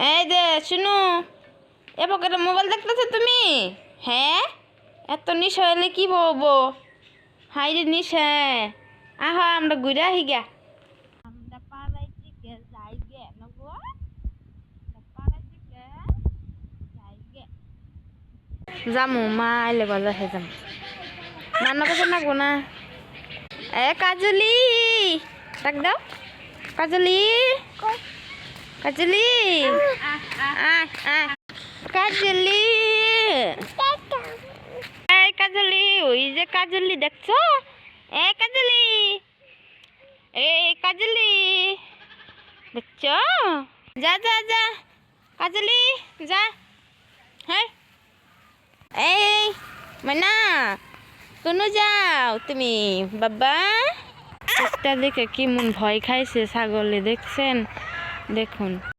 এই যে শুনু, এ পকেটে মোবাইল দেখতেছো তুমি? হ্যাঁ, এত নিশা হলে কি বলবো? হাই রে নিশা, আহা আমরা ঘুরে আহি গা। আমরা পাড়াই থেকে যাই গে নগো, পাড়াই থেকে যাই গে। যামু মা আইলে বাজার হে যাম, রান্না করতে লাগবো না। এ কাজলি ডাক দাও, কাজলি কাজলি কাজলি, এই কাজলি, ওই যে কাজলি দেখছো? এ কাজলি, এই কাজলি দেখছো? যা যা যা কাজলি যা। হ্যাঁ এই মানা কোনো যাও তুমি বাবা। একটা দেখে কি মন ভয় খাইছে ছাগলে, দেখছেন? দেখুন।